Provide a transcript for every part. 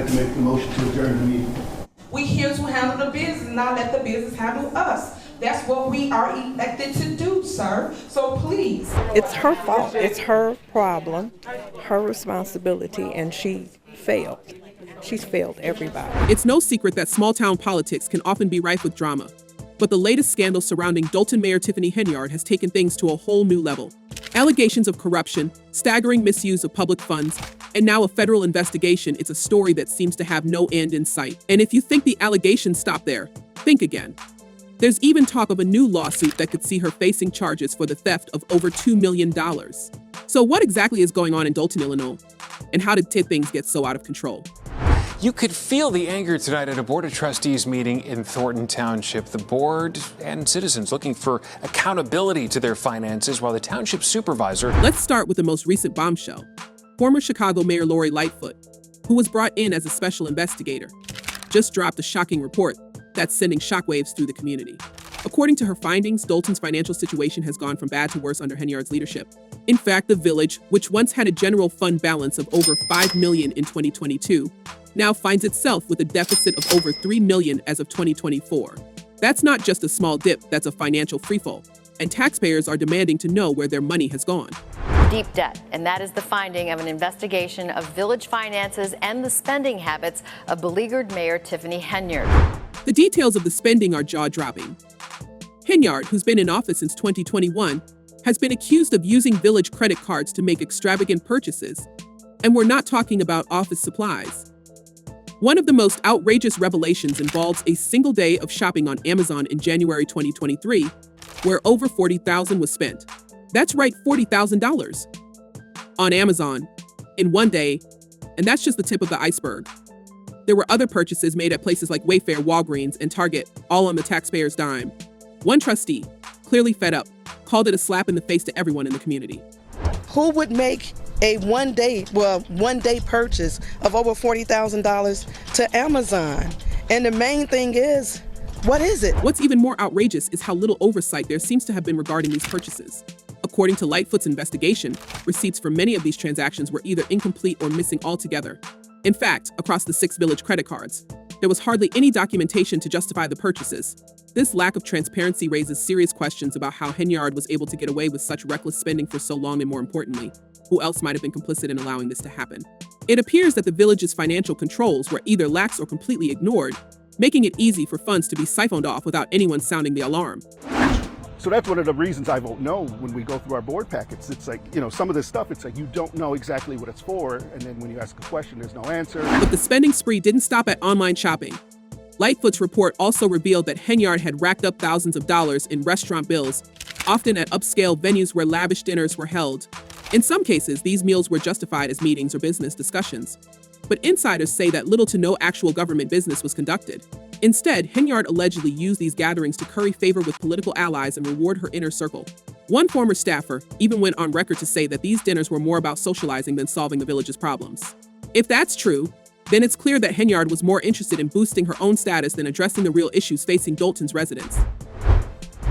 like to make the motion to adjourn the meeting. We're here to handle the business, not let the business handle us. That's what we are elected to do, sir. So please. It's her fault. It's her problem, her responsibility, and she failed. She's failed everybody. It's no secret that small-town politics can often be rife with drama. But the latest scandal surrounding Dolton Mayor Tiffany Henyard has taken things to a whole new level. Allegations of corruption, staggering misuse of public funds, and now a federal investigation. It's a story that seems to have no end in sight. And if you think the allegations stop there, think again. There's even talk of a new lawsuit that could see her facing charges for the theft of over $2 million. So what exactly is going on in Dolton, Illinois? And how did things get so out of control? You could feel the anger tonight at a Board of Trustees meeting in Thornton Township. The board and citizens looking for accountability to their finances, while the township supervisor... Let's start with the most recent bombshell. Former Chicago Mayor Lori Lightfoot, who was brought in as a special investigator, just dropped a shocking report that's sending shockwaves through the community. According to her findings, Dolton's financial situation has gone from bad to worse under Henyard's leadership. In fact, the village, which once had a general fund balance of over $5 million in 2022, now finds itself with a deficit of over $3 million as of 2024. That's not just a small dip, that's a financial freefall, and taxpayers are demanding to know where their money has gone. Deep debt, and that is the finding of an investigation of village finances and the spending habits of beleaguered Mayor Tiffany Henyard. The details of the spending are jaw-dropping. Henyard, who's been in office since 2021, has been accused of using village credit cards to make extravagant purchases. And we're not talking about office supplies. One of the most outrageous revelations involves a single day of shopping on Amazon in January 2023, where over $40,000 was spent. That's right, $40,000 on Amazon in one day, and that's just the tip of the iceberg. There were other purchases made at places like Wayfair, Walgreens, and Target, all on the taxpayer's dime. One trustee, clearly fed up, called it a slap in the face to everyone in the community. Who would make a one-day purchase of over $40,000 to Amazon? And the main thing is, what is it? What's even more outrageous is how little oversight there seems to have been regarding these purchases. According to Lightfoot's investigation, receipts for many of these transactions were either incomplete or missing altogether. In fact, across the 6 village credit cards, there was hardly any documentation to justify the purchases. This lack of transparency raises serious questions about how Henyard was able to get away with such reckless spending for so long, and more importantly, who else might have been complicit in allowing this to happen. It appears that the village's financial controls were either lax or completely ignored, making it easy for funds to be siphoned off without anyone sounding the alarm. So that's one of the reasons I won't know when we go through our board packets. It's like, some of this stuff, it's like you don't know exactly what it's for, and then when you ask a question, there's no answer. But the spending spree didn't stop at online shopping. Lightfoot's report also revealed that Henyard had racked up thousands of dollars in restaurant bills, often at upscale venues where lavish dinners were held. In some cases, these meals were justified as meetings or business discussions. But insiders say that little to no actual government business was conducted. Instead, Henyard allegedly used these gatherings to curry favor with political allies and reward her inner circle. One former staffer even went on record to say that these dinners were more about socializing than solving the village's problems. If that's true, then it's clear that Henyard was more interested in boosting her own status than addressing the real issues facing Dolton's residents.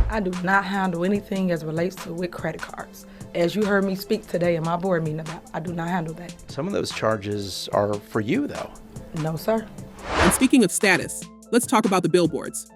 I do not handle anything as relates to with credit cards. As you heard me speak today in my board meeting about, I do not handle that. Some of those charges are for you, though. No, sir. And speaking of status, let's talk about the billboards.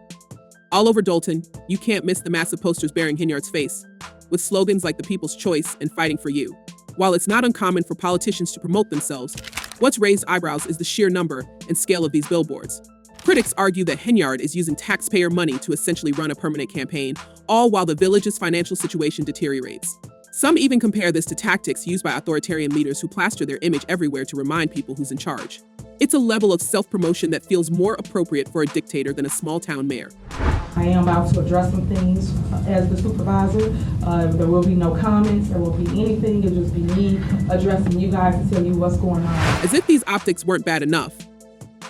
All over Dolton, you can't miss the massive posters bearing Henyard's face, with slogans like the People's Choice and Fighting for You. While it's not uncommon for politicians to promote themselves, what's raised eyebrows is the sheer number and scale of these billboards. Critics argue that Henyard is using taxpayer money to essentially run a permanent campaign, all while the village's financial situation deteriorates. Some even compare this to tactics used by authoritarian leaders who plaster their image everywhere to remind people who's in charge. It's a level of self-promotion that feels more appropriate for a dictator than a small-town mayor. I am about to address some things as the supervisor. There will be no comments, there won't be anything. It'll just be me addressing you guys to tell you what's going on. As if these optics weren't bad enough,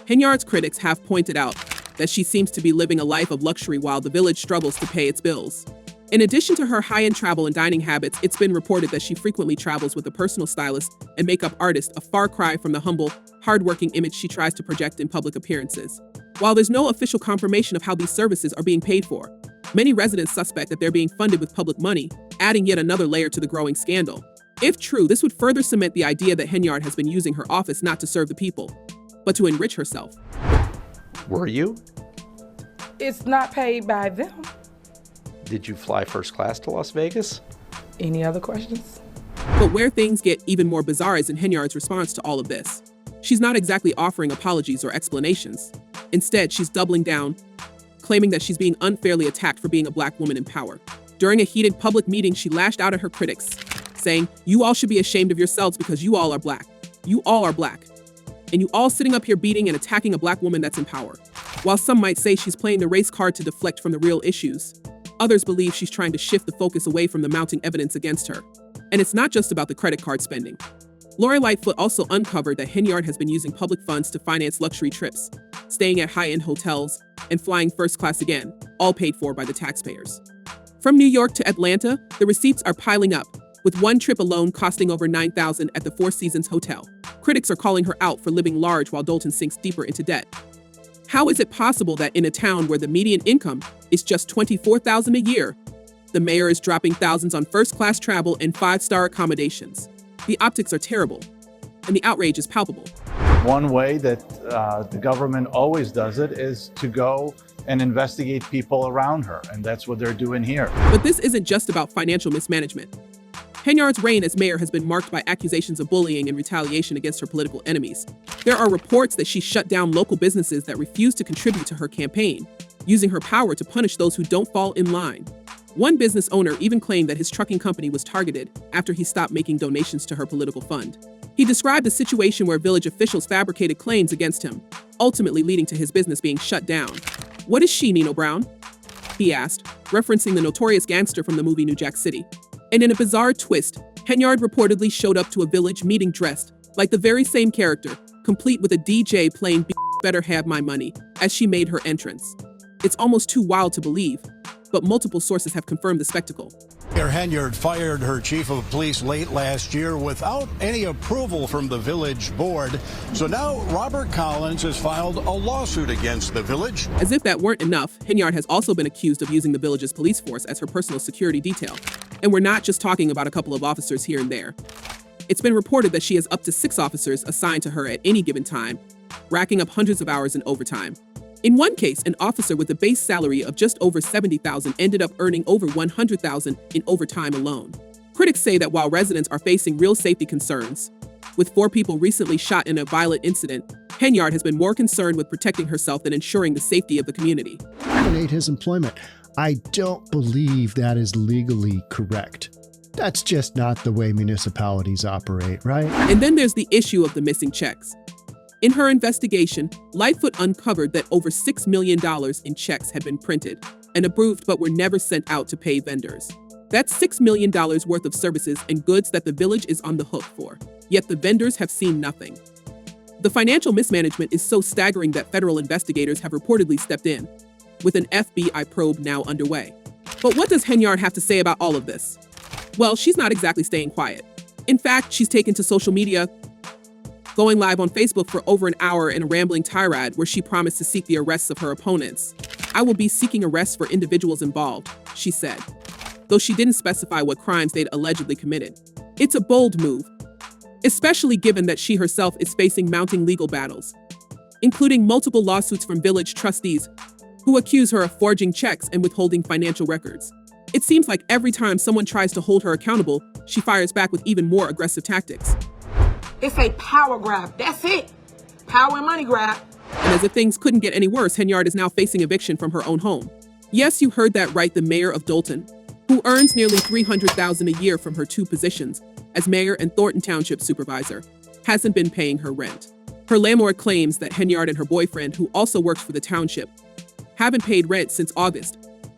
Henyard's critics have pointed out that she seems to be living a life of luxury while the village struggles to pay its bills. In addition to her high-end travel and dining habits, it's been reported that she frequently travels with a personal stylist and makeup artist, a far cry from the humble, hard-working image she tries to project in public appearances. While there's no official confirmation of how these services are being paid for, many residents suspect that they're being funded with public money, adding yet another layer to the growing scandal. If true, this would further cement the idea that Henyard has been using her office not to serve the people, but to enrich herself. Were you? It's not paid by them. Did you fly first class to Las Vegas? Any other questions? But where things get even more bizarre is in Henyard's response to all of this. She's not exactly offering apologies or explanations. Instead, she's doubling down, claiming that she's being unfairly attacked for being a Black woman in power. During a heated public meeting, she lashed out at her critics, saying, "You all should be ashamed of yourselves because you all are Black. You all are Black. And you all sitting up here beating and attacking a Black woman that's in power." While some might say she's playing the race card to deflect from the real issues, others believe she's trying to shift the focus away from the mounting evidence against her. And it's not just about the credit card spending. Lori Lightfoot also uncovered that Henyard has been using public funds to finance luxury trips, staying at high-end hotels, and flying first class again, all paid for by the taxpayers. From New York to Atlanta, the receipts are piling up, with one trip alone costing over $9,000 at the Four Seasons Hotel. Critics are calling her out for living large while Dolton sinks deeper into debt. How is it possible that in a town where the median income is just $24,000 a year, the mayor is dropping thousands on first-class travel and five-star accommodations? The optics are terrible, and the outrage is palpable. One way that the government always does it is to go and investigate people around her, and that's what they're doing here. But this isn't just about financial mismanagement. Henyard's reign as mayor has been marked by accusations of bullying and retaliation against her political enemies. There are reports that she shut down local businesses that refuse to contribute to her campaign, using her power to punish those who don't fall in line. One business owner even claimed that his trucking company was targeted after he stopped making donations to her political fund. He described a situation where village officials fabricated claims against him, ultimately leading to his business being shut down. "What is she, Nino Brown?" he asked, referencing the notorious gangster from the movie New Jack City. And in a bizarre twist, Henyard reportedly showed up to a village meeting dressed like the very same character, complete with a DJ playing "Better Have My Money" as she made her entrance. It's almost too wild to believe, but multiple sources have confirmed the spectacle. Mayor Henyard fired her chief of police late last year without any approval from the village board. So now Robert Collins has filed a lawsuit against the village. As if that weren't enough, Henyard has also been accused of using the village's police force as her personal security detail. And we're not just talking about a couple of officers here and there. It's been reported that she has up to 6 officers assigned to her at any given time, racking up hundreds of hours in overtime. In one case, an officer with a base salary of just over $70,000 ended up earning over $100,000 in overtime alone. Critics say that while residents are facing real safety concerns, with 4 people recently shot in a violent incident, Henyard has been more concerned with protecting herself than ensuring the safety of the community. Terminate his employment. I don't believe that is legally correct. That's just not the way municipalities operate, right? And then there's the issue of the missing checks. In her investigation, Lightfoot uncovered that over $6 million in checks had been printed and approved but were never sent out to pay vendors. That's $6 million worth of services and goods that the village is on the hook for, yet the vendors have seen nothing. The financial mismanagement is so staggering that federal investigators have reportedly stepped in, with an FBI probe now underway. But what does Henyard have to say about all of this? Well, she's not exactly staying quiet. In fact, she's taken to social media, going live on Facebook for over an hour in a rambling tirade where she promised to seek the arrests of her opponents. "I will be seeking arrests for individuals involved," she said, though she didn't specify what crimes they'd allegedly committed. It's a bold move, especially given that she herself is facing mounting legal battles, including multiple lawsuits from village trustees who accuse her of forging checks and withholding financial records. It seems like every time someone tries to hold her accountable, she fires back with even more aggressive tactics. It's a power grab. That's it. Power and money grab. And as if things couldn't get any worse, Henyard is now facing eviction from her own home. Yes, you heard that right, the mayor of Dolton, who earns nearly $300,000 a year from her 2 positions as mayor and Thornton Township supervisor, hasn't been paying her rent. Her landlord claims that Henyard and her boyfriend, who also works for the township, haven't paid rent since August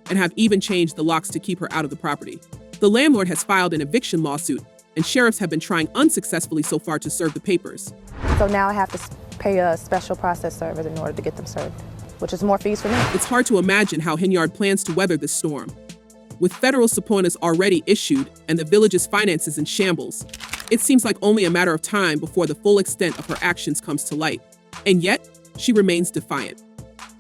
and have even changed the locks to keep her out of the property. The landlord has filed an eviction lawsuit, and sheriffs have been trying unsuccessfully so far to serve the papers. So now I have to pay a special process server in order to get them served, which is more fees for me. It's hard to imagine how Henyard plans to weather this storm. With federal subpoenas already issued and the village's finances in shambles, it seems like only a matter of time before the full extent of her actions comes to light. And yet, she remains defiant.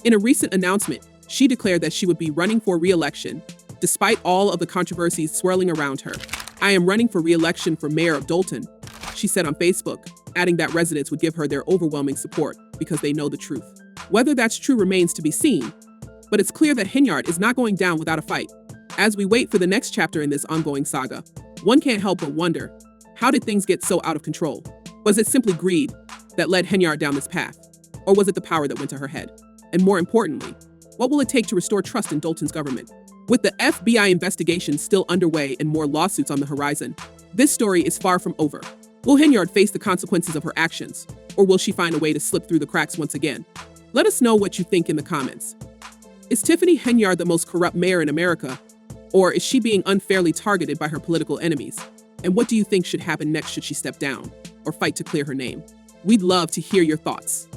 In a recent announcement, she declared that she would be running for re-election, despite all of the controversies swirling around her. "I am running for re-election for mayor of Dolton," she said on Facebook, adding that residents would give her their overwhelming support. because they know the truth. Whether that's true remains to be seen, but it's clear that Henyard is not going down without a fight. As we wait for the next chapter in this ongoing saga, one can't help but wonder, how did things get so out of control? Was it simply greed that led Henyard down this path? Or was it the power that went to her head? And more importantly, what will it take to restore trust in Dolton's government? With the FBI investigation still underway and more lawsuits on the horizon, this story is far from over. Will Henyard face the consequences of her actions, or will she find a way to slip through the cracks once again? Let us know what you think in the comments. Is Tiffany Henyard the most corrupt mayor in America, or is she being unfairly targeted by her political enemies? And what do you think should happen next should she step down or fight to clear her name? We'd love to hear your thoughts.